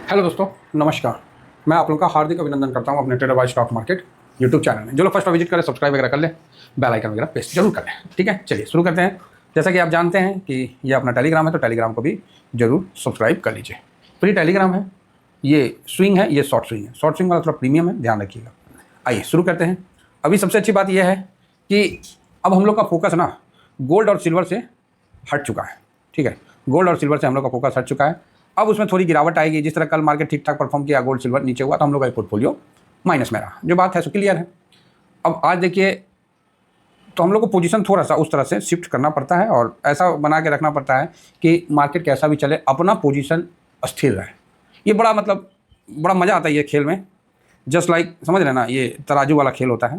Hello दोस्तों, नमस्कार। मैं आप लोगों का हार्दिक अभिनंदन करता हूं अपने trader by stock market YouTube channel में। जो लोग फर्स्ट बार विजिट करें, सब्सक्राइब वगैरह कर लें, बेल आइकन वगैरह प्रेस जरूर कर लें। ठीक है, चलिए शुरू करते हैं। जैसा कि आप जानते हैं कि ये अपना टेलीग्राम है, तो टेलीग्राम को भी जरूर सब्सक्राइब कर लीजिए। फ्री टेलीग्राम है, ये स्विंग है, ये शॉर्ट स्विंग है। शॉर्ट स्विंग वाला थोड़ा प्रीमियम है, ध्यान रखिएगा। आइए शुरू करते हैं। अभी सबसे अच्छी बात यह है कि अब हम लोग का फोकस ना गोल्ड और सिल्वर से हट चुका है। ठीक है, गोल्ड और सिल्वर से हम लोग का फोकस हट चुका है। अब उसमें थोड़ी गिरावट आएगी। जिस तरह कल मार्केट ठीक ठाक परफॉर्म किया, गोल्ड सिल्वर नीचे हुआ, तो हम लोग का पोर्टफोलियो माइनस में रहा। जो बात है सो क्लियर है। अब आज देखिए, तो हम लोग को पोजीशन थोड़ा सा उस तरह से शिफ्ट करना पड़ता है और ऐसा बना के रखना पड़ता है कि मार्केट कैसा भी चले, अपना पोजीशन स्थिर रहे। ये बड़ा मतलब बड़ा मज़ा आता है ये खेल में। जस्ट लाइक समझ रहे ना, ये तराजू वाला खेल होता है।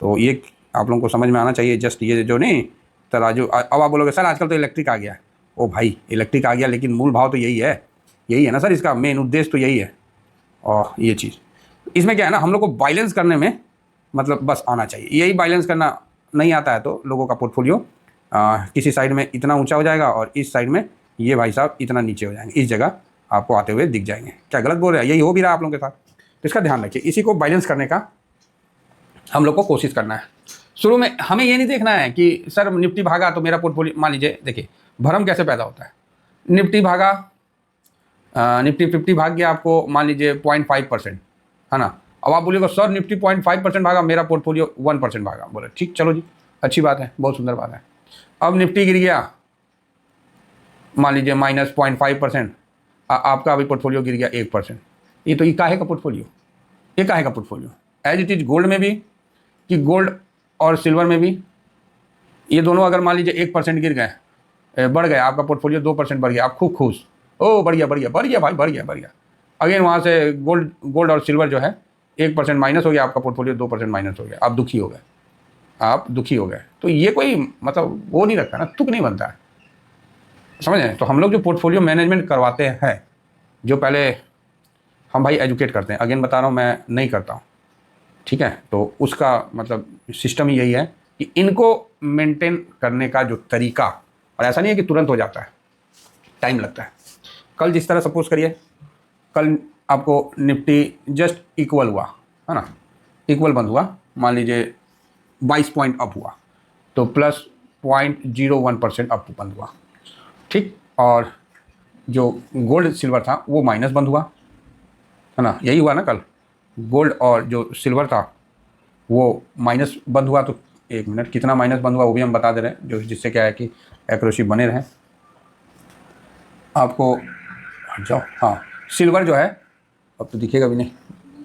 तो ये आप लोगों को समझ में आना चाहिए। जस्ट ये जो नहीं तराजू, अब आप बोलोगे सर आजकल तो इलेक्ट्रिक आ गया। ओ भाई, इलेक्ट्रिक आ गया, लेकिन मूल भाव तो यही है ना सर, इसका मेन उद्देश्य तो यही है। और ये चीज़ इसमें क्या है ना, हम लोग को बैलेंस करने में मतलब बस आना चाहिए। यही बैलेंस करना नहीं आता है तो लोगों का पोर्टफोलियो किसी साइड में इतना ऊंचा हो जाएगा और इस साइड में ये भाई साहब इतना नीचे हो जाएंगे। इस जगह आपको आते हुए दिख जाएंगे। क्या गलत बोल रहे हैं? यही हो भी रहा है आप लोगों के साथ। तो इसका ध्यान रखिए। इसी को बैलेंस करने का हम लोग को कोशिश करना है। शुरू में हमें ये नहीं देखना है कि सर निफ्टी भागा तो मेरा पोर्टफोलियो, मान लीजिए देखिए भ्रम कैसे पैदा होता है। निफ्टी भागा, निफ्टी 50 भाग गया आपको मान लीजिए 0.5%, है ना। अब आप बोलिएगा सर निफ्टी 0.5% भागा, मेरा पोर्टफोलियो 1% भागा। बोले ठीक, चलो जी, अच्छी बात है, बहुत सुंदर बात है। अब निफ्टी गिर गया मान लीजिए -0.5%, आपका अभी पोर्टफोलियो गिर गया 1%। ये काहे का पोर्टफोलियो? ये काहे का portfolio? As it is gold में भी, कि गोल्ड और सिल्वर में भी ये दोनों अगर मान लीजिए 1% गिर गए, बढ़ गया आपका पोर्टफोलियो 2% बढ़ गया, आप खूब खुश, ओ बढ़िया बढ़िया बढ़िया भाई, बढ़िया बढ़िया। अगेन वहाँ से गोल्ड और सिल्वर जो है 1% माइनस हो गया, आपका पोर्टफोलियो 2% माइनस हो गया, आप दुखी हो गए, आप दुखी हो गए। तो ये कोई मतलब वो नहीं रखता ना, तुक नहीं बनता है, समझ रहे हैं। तो हम लोग जो पोर्टफोलियो मैनेजमेंट करवाते हैं, जो पहले हम भाई एजुकेट करते हैं, अगेन बता रहा हूँ मैं नहीं करता हूँ, ठीक है। तो उसका मतलब सिस्टम ही यही है कि इनको मेंटेन करने का जो तरीका, और ऐसा नहीं है कि तुरंत हो जाता है, टाइम लगता है। कल जिस तरह सपोज करिए, कल आपको निफ्टी जस्ट इक्वल हुआ, है ना, इक्वल बंद हुआ, मान लीजिए 22 पॉइंट अप हुआ, तो +0.01% अप बंद हुआ, ठीक। और जो गोल्ड सिल्वर था वो माइनस बंद हुआ, है ना, यही हुआ ना कल। गोल्ड और जो सिल्वर था वो माइनस बंद हुआ। तो एक मिनट, कितना माइनस बंद हुआ वो भी हम बता दे रहे हैं, जो जिससे क्या है कि एक्यूरेसी बने रहें आपको। हट जाओ, हाँ, सिल्वर जो है, अब तो दिखेगा भी नहीं,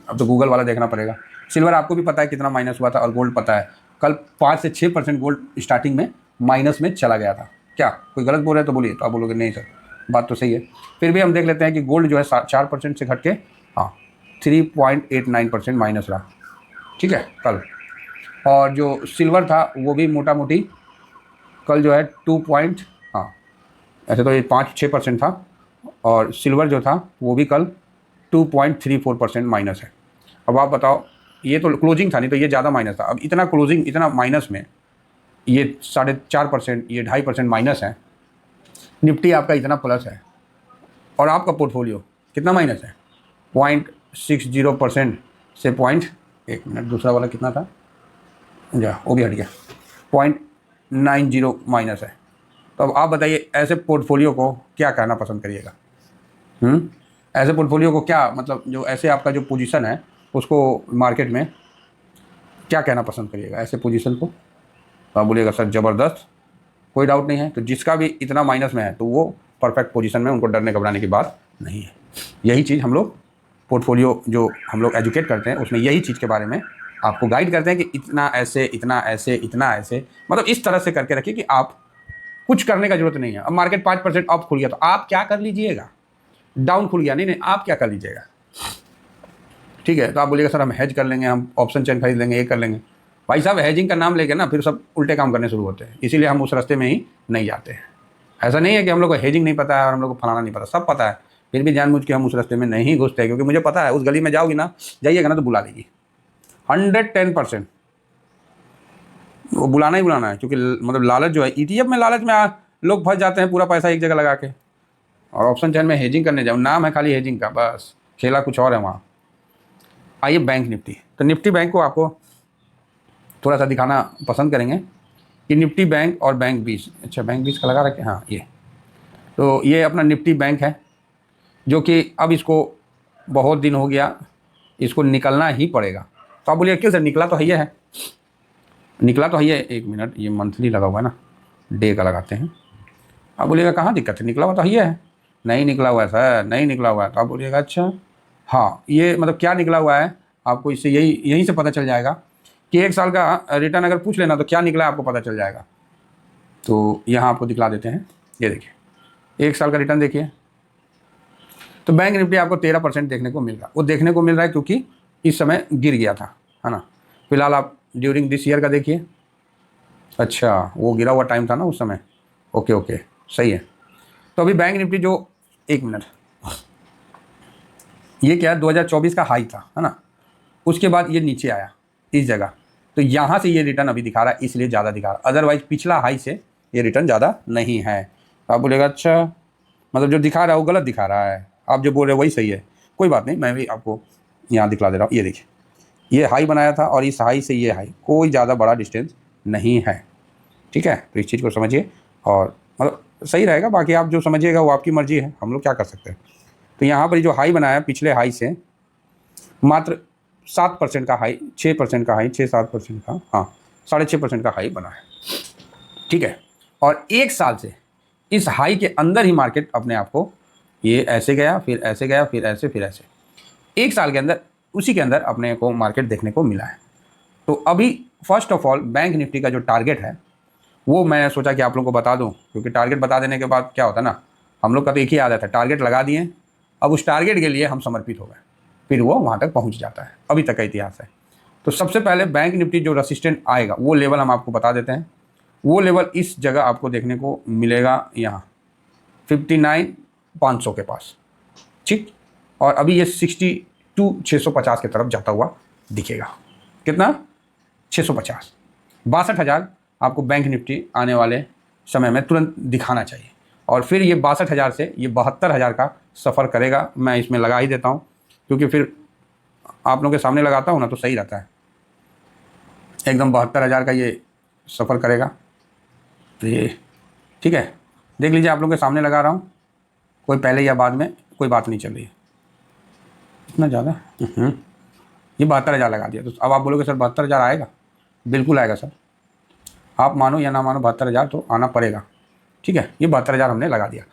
अब तो गूगल वाला देखना पड़ेगा। सिल्वर आपको भी पता है कितना माइनस हुआ था, और गोल्ड पता है। कल 5 से 6% गोल्ड स्टार्टिंग में माइनस में चला गया था। क्या कोई गलत बोल रहे हैं तो बोलिए, तो आप बोलोगे नहीं सर बात तो सही है। फिर भी हम देख लेते हैं कि गोल्ड जो है 4% से घट के, हाँ, 3.89% माइनस रहा, ठीक है कल। और जो सिल्वर था वो भी मोटा मोटी कल जो है 2 पॉइंट, हाँ, ऐसे तो ये 5-6% था, और सिल्वर जो था वो भी कल 2.34% माइनस है। अब आप बताओ, ये तो क्लोजिंग था, नहीं तो ये ज़्यादा माइनस था। अब इतना क्लोजिंग, इतना माइनस में ये 4.5%, ये 2.5% माइनस है। निफ्टी आपका इतना प्लस है, और आपका पोर्टफोलियो कितना माइनस है? 0.60% से पॉइंट, एक मिनट, दूसरा वाला कितना था, जा वो भी हट गया, 0.90 माइनस है। तो अब आप बताइए ऐसे पोर्टफोलियो को क्या कहना पसंद करिएगा? ऐसे पोर्टफोलियो को क्या मतलब, जो ऐसे आपका जो पोजीशन है उसको मार्केट में क्या कहना पसंद करिएगा ऐसे पोजीशन को? तो आप बोलिएगा सर ज़बरदस्त, कोई डाउट नहीं है। तो जिसका भी इतना माइनस में है तो वो परफेक्ट पोजीशन में, उनको डरने घबराने की बात नहीं है। यही चीज़ हम लोग पोर्टफोलियो जो हम लोग एजुकेट करते हैं उसमें यही चीज़ के बारे में आपको गाइड करते हैं कि इतना ऐसे, इतना ऐसे, इतना ऐसे, मतलब इस तरह से करके रखिए कि आप कुछ करने का जरूरत नहीं है। अब मार्केट 5% अप खुल गया तो आप क्या कर लीजिएगा? डाउन खुल गया, नहीं आप क्या कर लीजिएगा? ठीक है, तो आप बोलिएगा सर हम हेज कर लेंगे, हम ऑप्शन चेन खरीद लेंगे, ये कर लेंगे। भाई साहब हेजिंग का नाम लेके ना फिर सब उल्टे काम करने शुरू होते हैं, इसीलिए हम उस रास्ते में ही नहीं जाते हैं। ऐसा नहीं है कि हम लोग को हेजिंग नहीं पता है और हम लोग को फलाना नहीं पता, सब पता है, फिर भी जानबूझ के हम उस रास्ते में नहीं घुसते हैं, क्योंकि मुझे पता है उस गली में जाओगी ना, जाइएगा ना तो बुला लेगी 110%, वो बुलाना ही बुलाना है। क्योंकि मतलब लालच जो है, ETF में लालच में लोग फंस जाते हैं, पूरा पैसा एक जगह लगा के, और ऑप्शन चेन में हेजिंग करने जाऊँ, नाम है खाली हेजिंग का, बस खेला कुछ और है वहाँ। आइए बैंक निफ्टी, तो निफ्टी बैंक को आपको थोड़ा सा दिखाना पसंद करेंगे कि निफ्टी बैंक और बैंक 20, अच्छा बैंक 20 का लगा रखे, हाँ ये, तो ये अपना निफ्टी बैंक है जो कि अब इसको बहुत दिन हो गया, इसको निकलना ही पड़ेगा। तो आप बोलिए क्यों सर, निकला तो है, निकला तो है। एक मिनट, ये मंथली लगा हुआ है ना, डे का लगाते हैं। आप बोलिएगा कहाँ दिक्कत है, निकला हुआ तो है, नहीं निकला हुआ है सर, नहीं निकला हुआ है। तो आप बोलिएगा अच्छा हाँ, ये मतलब क्या निकला हुआ है, आपको इससे यहीं से पता चल जाएगा कि 1 साल का रिटर्न अगर पूछ लेना तो क्या निकला है आपको पता चल जाएगा। तो यहाँ आपको दिखला देते हैं, ये देखिए 1 साल का रिटर्न देखिए, तो बैंक निफ्टी आपको 13% देखने को मिल रहा है। वो देखने को मिल रहा है क्योंकि इस समय गिर गया था, है ना। फिलहाल आप ड्यूरिंग दिस ईयर का देखिए, अच्छा वो गिरा हुआ टाइम था ना उस समय, ओके सही है। तो अभी बैंक निफ्टी जो, एक मिनट, ये क्या है 2024 का हाई था, है ना, उसके बाद ये नीचे आया इस जगह, तो यहाँ से ये रिटर्न अभी दिखा रहा है, इसलिए ज़्यादा दिखा रहा है, अदरवाइज पिछला हाई से ये रिटर्न ज़्यादा नहीं है। आप बोलेगा अच्छा मतलब जो दिखा रहा है वो गलत दिखा रहा है, आप जो बोल रहे हो वही सही है, कोई बात नहीं, मैं भी आपको यहाँ दिखला दे रहा हूँ। ये देखिए, ये हाई बनाया था और इस हाई से ये हाई कोई ज़्यादा बड़ा डिस्टेंस नहीं है, ठीक है। तो इस चीज़ को समझिए और मतलब सही रहेगा, बाकी आप जो समझिएगा वो आपकी मर्जी है, हम लोग क्या कर सकते हैं। तो यहाँ पर जो हाई बनाया पिछले हाई से मात्र 7% का हाई, 6% का हाई, 6-7% का, हाँ 6.5% का हाई बना है, ठीक है। और 1 साल से इस हाई के अंदर ही मार्केट अपने आप को, ये ऐसे गया, फिर ऐसे गया, फिर ऐसे, फिर ऐसे, 1 साल के अंदर उसी के अंदर अपने को मार्केट देखने को मिला है। तो अभी first of all bank Nifty का जो टारगेट है वो मैं सोचा कि आप लोगों को बता दूं, क्योंकि टारगेट बता देने के बाद क्या होता है ना, हम लोग का तो एक ही आदत है, टारगेट लगा दिए, अब उस टारगेट के लिए हम समर्पित हो गए, फिर वो वहाँ तक पहुँच जाता है, अभी तक का इतिहास है। तो सबसे पहले बैंक निफ्टी जो रेसिस्टेंट आएगा वो लेवल हम आपको बता देते हैं। वो लेवल इस जगह आपको देखने को मिलेगा, यहाँ 59,500 के पास, ठीक। और अभी ये 62,650 की तरफ जाता हुआ दिखेगा, कितना 650, 62,000 आपको बैंक निफ्टी आने वाले समय में तुरंत दिखाना चाहिए। और फिर ये 62,000 से ये 72,000 का सफ़र करेगा, मैं इसमें लगा ही देता हूँ क्योंकि फिर आप लोगों के सामने लगाता हूँ ना तो सही रहता है, एकदम 72,000 का ये सफ़र करेगा। तो ये ठीक है, देख लीजिए आप लोगों के सामने लगा रहा हूँ, कोई पहले या बाद में कोई बात नहीं चल रही है, इतना ज़्यादा ये 72,000 लगा दिया। तो अब आप बोलोगे सर 72,000 आएगा, बिल्कुल आएगा सर, आप मानो या ना मानो 72,000 तो आना पड़ेगा, ठीक है। ये 72,000 हमने लगा दिया,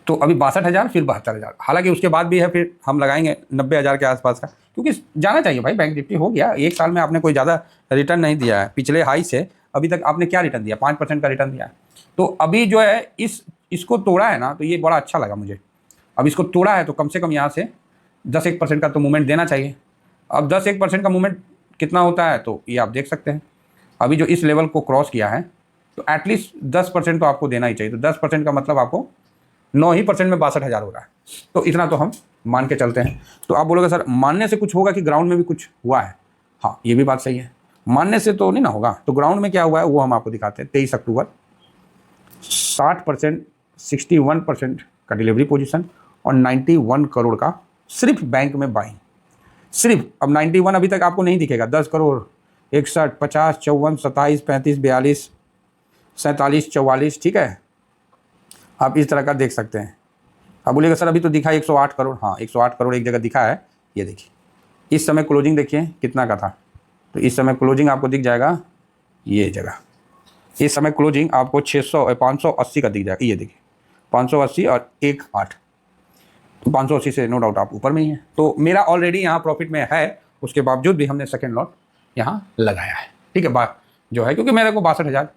तो अभी 62,000 फिर 72,000, हालांकि उसके बाद भी है, फिर हम लगाएंगे 90,000 के आसपास का, क्योंकि जाना चाहिए भाई। बैंक निफ्टी हो गया 1 साल में आपने कोई ज़्यादा रिटर्न नहीं दिया है, पिछले हाई से अभी तक आपने क्या रिटर्न दिया, 5% का रिटर्न दिया है। तो अभी जो है इसको तोड़ा है ना, तो ये बड़ा अच्छा लगा मुझे। अब इसको तोड़ा है तो कम से कम यहाँ से 10-1% का तो मूवमेंट देना चाहिए। अब 10-1% का मूवमेंट कितना होता है तो ये आप देख सकते हैं। अभी जो इस लेवल को क्रॉस किया है तो एटलीस्ट 10% तो आपको देना ही चाहिए। तो 10% का मतलब आपको 9% में 62,000 हो रहा है, तो इतना तो हम मान के चलते हैं। तो आप बोलोगे सर मानने से कुछ होगा कि ग्राउंड में भी कुछ हुआ है, हाँ ये भी बात सही है, मानने से तो नहीं ना होगा। तो ग्राउंड में क्या हुआ है वो हम आपको दिखाते हैं। 23 अक्टूबर 60%, 61% का डिलीवरी पोजीशन और 91 करोड़ का सिर्फ बैंक में बाइंग, सिर्फ। अब 91 अभी तक आपको नहीं दिखेगा, 10 करोड़, 61, 50, 54, 27, 35, 42, 47, 44, ठीक है, आप इस तरह का देख सकते हैं। अब बोलिएगा सर अभी तो दिखा 108 करोड़, हाँ 108 करोड़ एक जगह दिखा है, ये देखिए। इस समय क्लोजिंग देखिए कितना का था, तो इस समय क्लोजिंग आपको दिख जाएगा ये जगह, इस समय क्लोजिंग आपको 580 का दिख जाएगा, ये देखिए 580 और 18, तो 580 से नो डाउट आप ऊपर में ही है। तो मेरा ऑलरेडी यहाँ प्रॉफिट में है, उसके बावजूद भी हमने सेकेंड लॉट यहाँ लगाया है, ठीक है। बात जो है क्योंकि मेरे को 62,000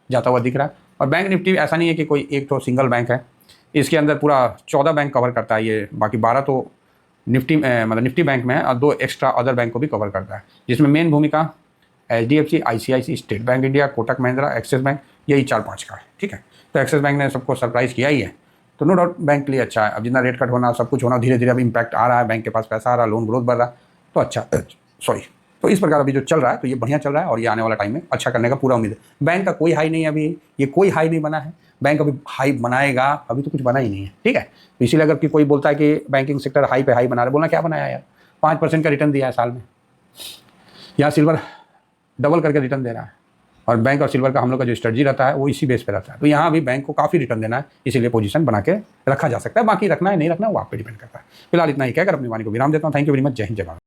जाता हुआ दिख रहा है। और बैंक निफ्टी ऐसा नहीं है कि कोई एक तो सिंगल बैंक है, इसके अंदर पूरा 14 बैंक कवर करता है ये, बाकी 12 तो निफ्टी मतलब निफ्टी बैंक में है और 2 एक्स्ट्रा अदर बैंक को भी कवर करता है, जिसमें मेन भूमिका HDFC, ICICI, state bank India, Kotak Mahindra, axis bank, यही 4-5 का है, ठीक है। तो एक्सिस बैंक ने सबको सरप्राइज़ किया ही है, तो नो डाउट बैंक के लिए अच्छा है। अब जितना रेट कट होना सब कुछ होना, धीरे धीरे अब इम्पैक्ट आ रहा है, बैंक के पास पैसा आ रहा है, लोन ग्रोथ बढ़ रहा है, तो अच्छा सॉरी, तो इस प्रकार अभी जो चल रहा है तो ये बढ़िया चल रहा है और ये आने वाला टाइम में अच्छा करने का पूरा उम्मीद है। बैंक का कोई हाई नहीं है अभी, ये कोई हाई नहीं बना है, बैंक अभी हाई बनाएगा, अभी तो कुछ बना ही नहीं है, ठीक है। तो इसीलिए अगर कोई बोलता है कि बैंकिंग सेक्टर हाई पे हाई बना रहा है, बोलना क्या बनाया यार, 5% का रिटर्न दिया है साल में। यहाँ सिल्वर डबल करके रिटर्न दे रहा है, और बैंक और सिल्वर का हम लोग का जो स्ट्रेटजी रहता है वो इसी बेस पे रहता है। तो यहाँ अभी बैंक को काफ़ी रिटर्न देना है, इसीलिए पोजीशन बना के रखा जा सकता है। बाकी रखना है नहीं रखना वो आप पे डिपेंड करता है। फिलहाल इतना ही कहकर अपनी वाणी को विराम देता हूँ। Thank you very much. जय हिंद, जय भारत।